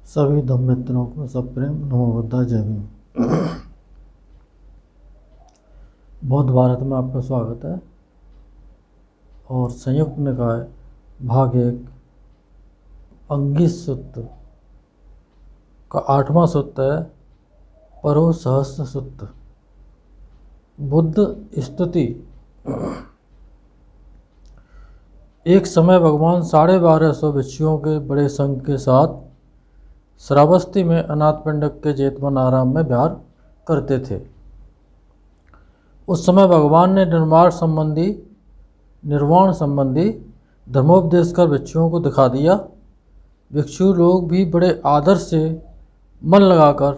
सभी धम्म मित्रों को सप्रेम नमो बुद्धाय जय भीम। बौद्ध भारत में आपका स्वागत है। और संयुक्त निकाय भाग 1 अंगी सूत्र का 8वां सूत्र है परो सहस्र सूत्र। बुद्ध स्तुति। एक समय भगवान 1250 भिक्षुओं के बड़े संघ के साथ श्रावस्ती में अनाथपिंडक के जेतवन आराम में विहार करते थे। उस समय भगवान ने निर्वाण संबंधी धर्मोपदेश कर भिक्षुओं को दिखा दिया। भिक्षु लोग भी बड़े आदर से मन लगाकर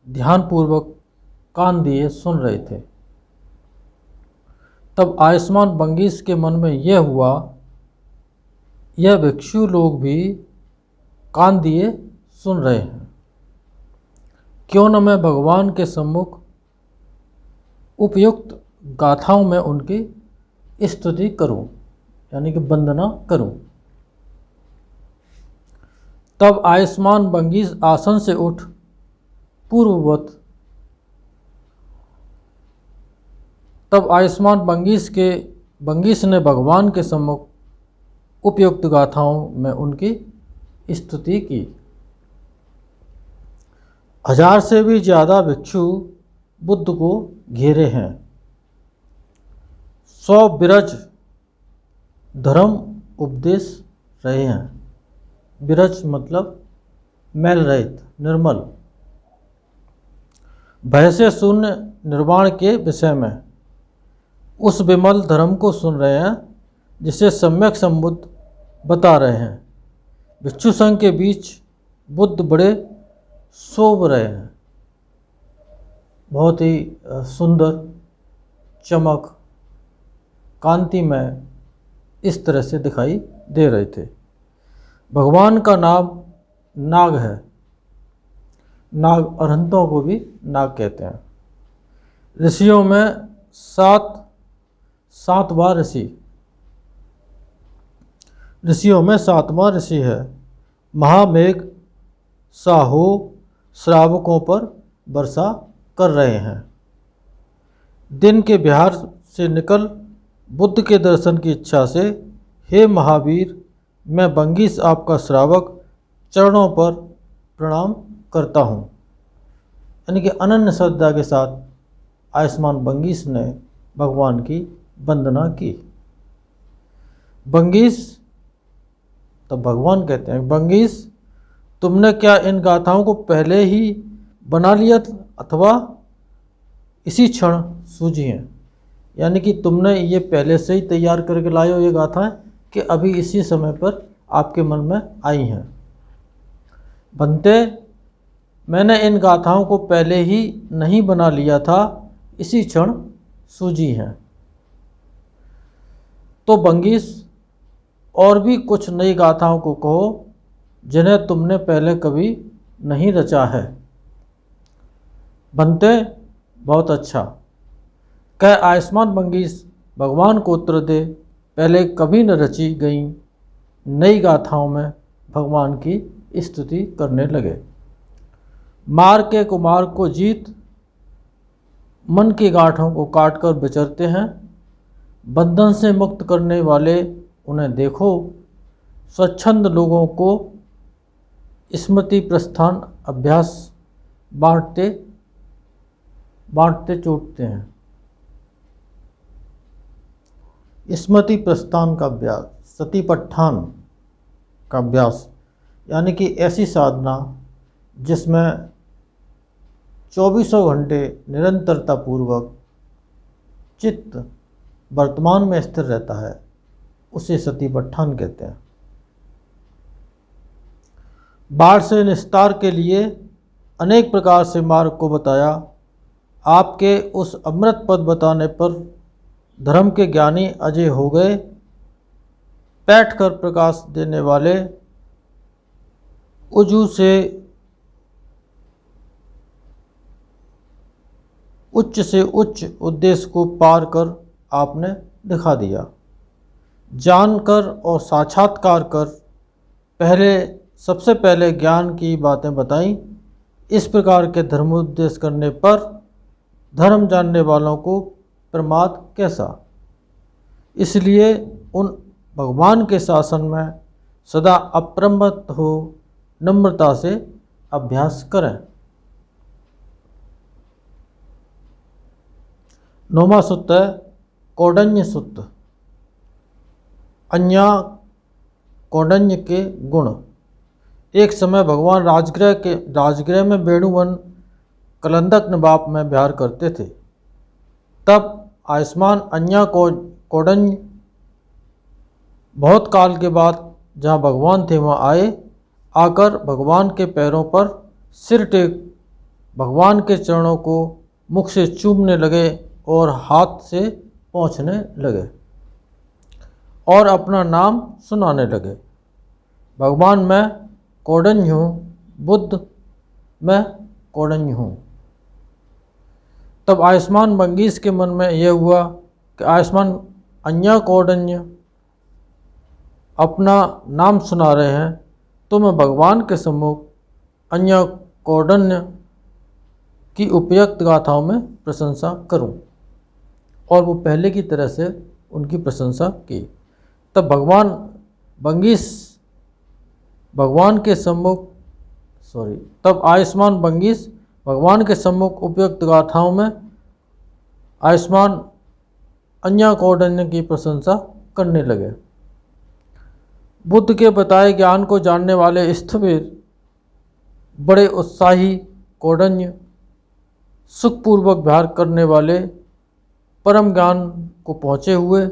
ध्यानपूर्वक कान दिए सुन रहे थे। तब आयुष्मान बंगीश के मन में यह हुआ, यह भिक्षु लोग भी कान दिए सुन रहे हैं, क्यों न मैं भगवान के सम्मुख उपयुक्त गाथाओं में उनकी स्तुति करूं, यानी कि वंदना करूं। तब आयुष्मान बंगीश आसन से उठ बंगीश ने भगवान के सम्मुख उपयुक्त गाथाओं में उनकी स्तुति की। 1000 से भी ज़्यादा भिक्षु बुद्ध को घेरे हैं। 100 विरज धर्म उपदेश रहे हैं। विरज मतलब मैल रहित, निर्मल, भय से शून्य निर्वाण के विषय में उस विमल धर्म को सुन रहे हैं जिसे सम्यक संबुद्ध बता रहे हैं। भिक्षु संघ के बीच बुद्ध बड़े शोभ रहे हैं। बहुत ही सुंदर, चमक, कांति में इस तरह से दिखाई दे रहे थे। भगवान का नाम नाग है। नाग अरहंतों को भी नाग कहते हैं। ऋषियों में सातवां ऋषि है। महामेघ साहो श्रावकों पर वर्षा कर रहे हैं। दिन के विहार से निकल बुद्ध के दर्शन की इच्छा से, हे महावीर, मैं बंगीश आपका श्रावक चरणों पर प्रणाम करता हूँ। यानी कि अनन्य श्रद्धा के साथ आयुष्मान बंगीश ने भगवान की वंदना की। बंगीश, तो भगवान कहते हैं, बंगीश, तुमने क्या इन गाथाओं को पहले ही बना लिया अथवा इसी क्षण सूझी हैं? यानी कि तुमने ये पहले से ही तैयार करके लाए हो ये गाथाएं कि अभी इसी समय पर आपके मन में आई हैं? बनते, मैंने इन गाथाओं को पहले ही नहीं बना लिया था, इसी क्षण सूझी हैं। तो बंगीश, और भी कुछ नई गाथाओं को कहो जिन्हें तुमने पहले कभी नहीं रचा है। बनते, बहुत अच्छा। कह आयुष्मान बंगीश भगवान को उत्तर दे, पहले कभी न रची गई नई गाथाओं में भगवान की स्तुति करने लगे। मार के कुमार को जीत मन की गांठों को काटकर विचरते हैं। बंधन से मुक्त करने वाले उन्हें देखो। स्वच्छंद लोगों को स्मृति प्रस्थान अभ्यास बांटते चोटते हैं। स्मृति प्रस्थान का अभ्यास, सतीपट्ठान का अभ्यास, यानी कि ऐसी साधना जिसमें 24 घंटे निरंतरता पूर्वक चित्त वर्तमान में स्थिर रहता है, उसे सतीपट्ठान कहते हैं। बाढ़ से निस्तार के लिए अनेक प्रकार से मार्ग को बताया। आपके उस अमृत पद बताने पर धर्म के ज्ञानी अजय हो गए। बैठकर प्रकाश देने वाले उजू से उच्च उद्देश्य को पार कर आपने दिखा दिया। जानकर और साक्षात्कार कर पहले सबसे पहले ज्ञान की बातें बताईं। इस प्रकार के धर्मोपदेश करने पर धर्म जानने वालों को प्रमाद कैसा। इसलिए उन भगवान के शासन में सदा अप्रमत्त हो नम्रता से अभ्यास करें। 9वां सूत्र है कौंडिन्य सूत्र। अन्या कौंडिन्य के गुण। एक समय भगवान राजगृह में वेणुवन कलंदक नवाब में विहार करते थे। तब आयुष्मान अन्या कौंडिन्य बहुत काल के बाद जहाँ भगवान थे वहाँ आकर भगवान के पैरों पर सिर टेक भगवान के चरणों को मुख से चूमने लगे और हाथ से पोंछने लगे और अपना नाम सुनाने लगे। भगवान मैं कौंडिन्य हूँ, बुद्ध मैं कौंडिन्य हूँ। तब आयुष्मान मंगीस के मन में यह हुआ कि आयुष्मान अन्या कौंडिन्य अपना नाम सुना रहे हैं तो मैं भगवान के सम्मुख अन्या कौंडिन्य की उपयुक्त गाथाओं में प्रशंसा करूं। और वो पहले की तरह से उनकी प्रशंसा की। तब आयुष्मान मंगीस भगवान के सम्मुख उपयुक्त गाथाओं में आयुष्मान अन्या कौंडिन्य की प्रशंसा करने लगे। बुद्ध के बताए ज्ञान को जानने वाले स्थविर बड़े उत्साही कौंडिन्य सुखपूर्वक विहार करने वाले परम ज्ञान को पहुँचे हुए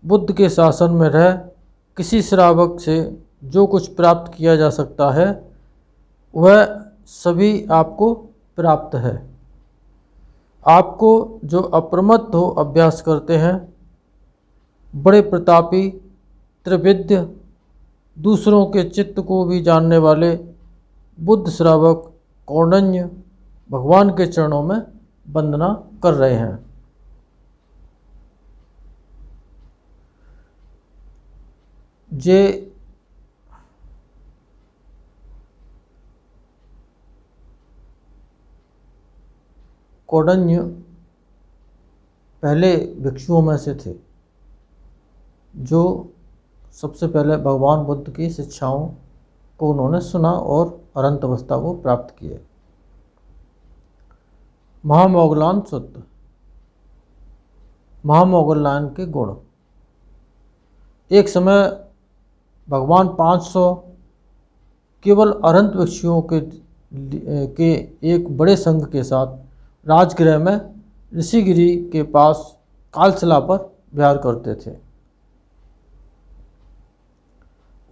बुद्ध के शासन में रह किसी श्रावक से जो कुछ प्राप्त किया जा सकता है वह सभी आपको प्राप्त है। आपको जो अप्रमत्त हो अभ्यास करते हैं, बड़े प्रतापी त्रिविद्य दूसरों के चित्त को भी जानने वाले बुद्ध श्रावक कौंडिन्य भगवान के चरणों में वंदना कर रहे हैं। जे कौंडिन्य पहले भिक्षुओं में से थे जो सबसे पहले भगवान बुद्ध की शिक्षाओं को उन्होंने सुना और अनंत अवस्था को प्राप्त किए। महामोगलान सूत्र। महामोगलान के गुण। एक समय भगवान 500 केवल अरहंत भिक्षुओं के एक बड़े संघ के साथ राजगृह में ऋषिगिरी के पास कालसला पर विहार करते थे।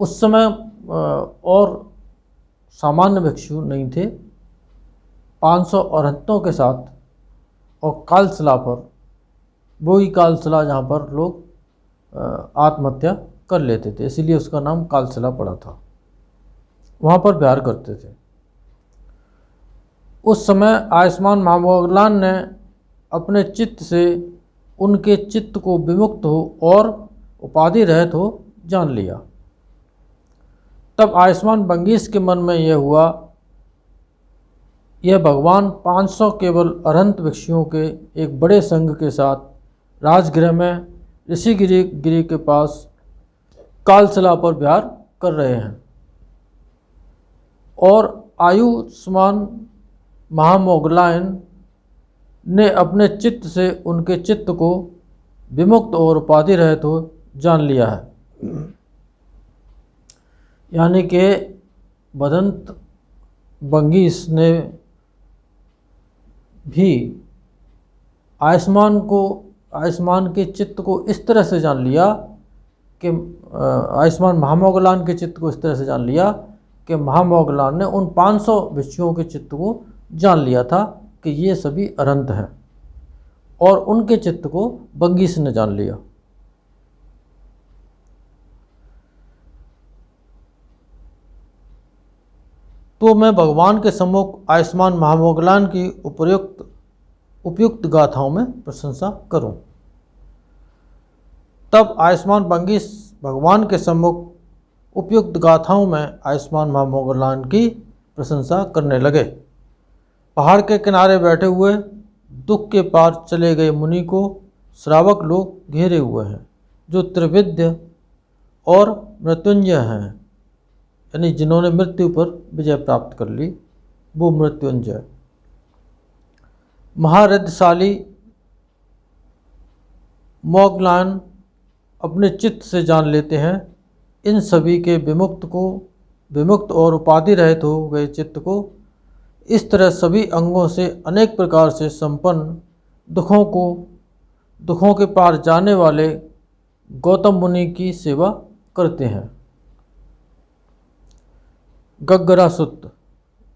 उस समय और सामान्य भिक्षु नहीं थे। 500 अरहंतों के साथ और कालसला पर, वही कालसला जहाँ पर लोग आत्महत्या कर लेते थे, इसीलिए उसका नाम कालसला पड़ा था। वहाँ पर विहार करते थे। उस समय आयुष्मान महामोगलान ने अपने चित्त से उनके चित्त को विमुक्त हो और उपाधि रहित हो जान लिया। तब आयुष्मान मंगीस के मन में यह हुआ, यह भगवान 500 केवल अरहंत भिक्षुओं के एक बड़े संघ के साथ राजगृह में ऋषिगिरी के पास कालसला पर विहार कर रहे हैं और आयुष्मान महामोगलायन ने अपने चित्त से उनके चित्त को विमुक्त और उपाधि रहित हो जान लिया है। यानी कि बदंत मंगीस ने भी आयुष्मान के चित्त को इस तरह से जान लिया कि आयुष्मान महामोगलान के चित्त को इस तरह से जान लिया कि महामोगलान ने उन 500 भिक्षुओं के चित्त को जान लिया था कि ये सभी अरहंत हैं और उनके चित्त को मंगीस ने जान लिया। तो मैं भगवान के सम्मुख आयुष्मान महामोगलान की उपयुक्त गाथाओं में प्रशंसा करूं। तब आयुष्मान मंगीस भगवान के सम्मुख उपयुक्त गाथाओं में आयुष्मान मोगलान की प्रशंसा करने लगे। पहाड़ के किनारे बैठे हुए दुख के पार चले गए मुनि को श्रावक लोग घेरे हुए हैं, जो त्रिविद्य और मृत्युंजय हैं, यानी जिन्होंने मृत्यु पर विजय प्राप्त कर ली, वो मृत्युंजय। महारथशाली मोगलान अपने चित्त से जान लेते हैं इन सभी के विमुक्त और उपाधि रहित हो गए चित्त को। इस तरह सभी अंगों से अनेक प्रकार से संपन्न दुखों के पार जाने वाले गौतम मुनि की सेवा करते हैं। गग्गरा सुत्त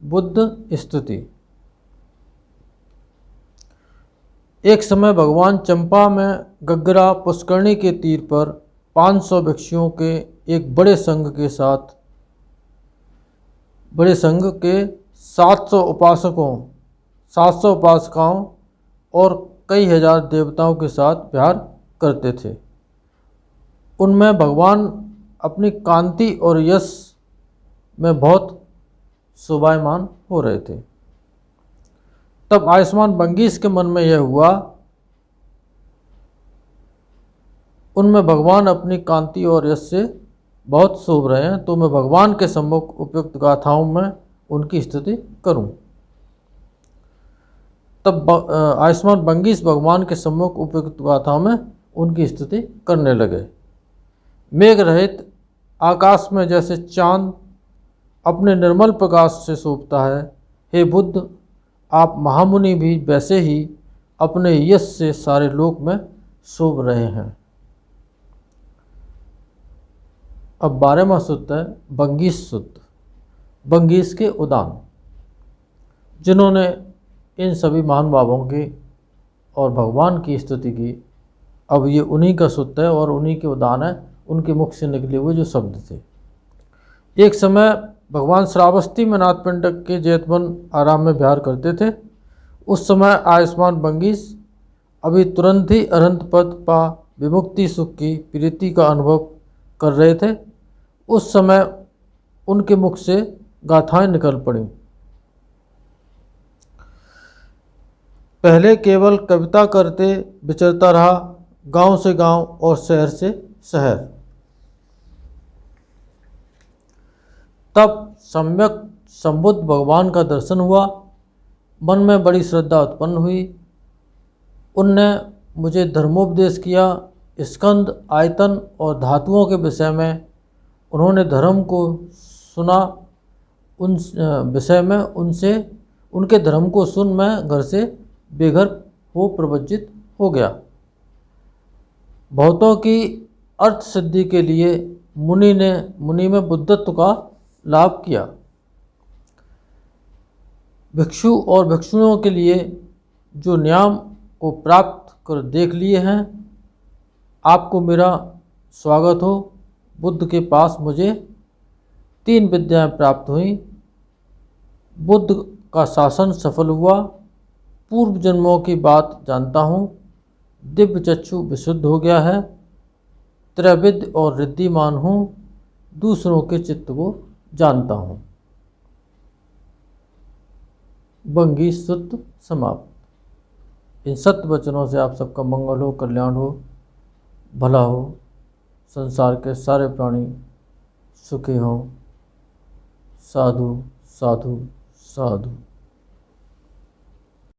बुद्ध स्तुति। एक समय भगवान चंपा में गग्गरा पुष्करणी के तीर पर 500 भिक्षुओं के एक बड़े संघ के 700 उपासकाओं और कई हजार देवताओं के साथ विहार करते थे। उनमें भगवान अपनी कांति और यश में बहुत शोभायमान हो रहे थे। तब आयुष्मान बंगीश के मन में यह हुआ, उनमें भगवान अपनी कांति और यश से बहुत शोभ रहे हैं, तो मैं भगवान के सम्मुख उपयुक्त गाथाओं में उनकी स्तुति करूं। तब आयुष्मान बंगीश भगवान के सम्मुख उपयुक्त गाथाओं में उनकी स्तुति करने लगे। मेघ रहित आकाश में जैसे चांद अपने निर्मल प्रकाश से शोभता है, हे बुद्ध, आप महामुनि भी वैसे ही अपने यश से सारे लोक में शोभ रहे हैं। अब 12वां सूक्त है बंगीश सूक्त। बंगीश के उदान, जिन्होंने इन सभी महान बाबों की और भगवान की स्तुति की। अब ये उन्हीं का सूक्त है और उन्हीं के उदान है, उनके मुख से निकले हुए जो शब्द थे। एक समय भगवान श्रावस्ती में नाथपिंडक के जेतवन आराम में विहार करते थे। उस समय आयुष्मान बंगीश अभी तुरंत ही अरहंत पद पा विमुक्ति सुख की प्रीति का अनुभव कर रहे थे। उस समय उनके मुख से गाथाएं निकल पड़ी। पहले केवल कविता करते विचरता रहा, गांव से गांव और शहर से शहर। तब सम्यक संबुद्ध भगवान का दर्शन हुआ, मन में बड़ी श्रद्धा उत्पन्न हुई। उनने मुझे धर्मोपदेश किया। स्कंद, आयतन और धातुओं के विषय में उन्होंने धर्म को सुना। उन विषय में उनके धर्म को सुन मैं घर से बेघर हो प्रवज्जित हो गया। बहुतों की अर्थ सिद्धि के लिए मुनि में बुद्धत्व का लाभ किया। भिक्षु और भिक्षुणियों के लिए जो न्याम को प्राप्त कर देख लिए हैं, आपको मेरा स्वागत हो। बुद्ध के पास मुझे 3 विद्याएं प्राप्त हुई। बुद्ध का शासन सफल हुआ। पूर्व जन्मों की बात जानता हूँ। दिव्य चक्षु विशुद्ध हो गया है। त्रैविद्य और रिद्धिमान हूँ। दूसरों के चित्त को जानता हूँ। बंगीश सूक्त समाप्त। इन सत्य वचनों से आप सबका मंगल हो, कल्याण हो, भला हो, संसार के सारे प्राणी सुखी हों। साधु साधु साधु।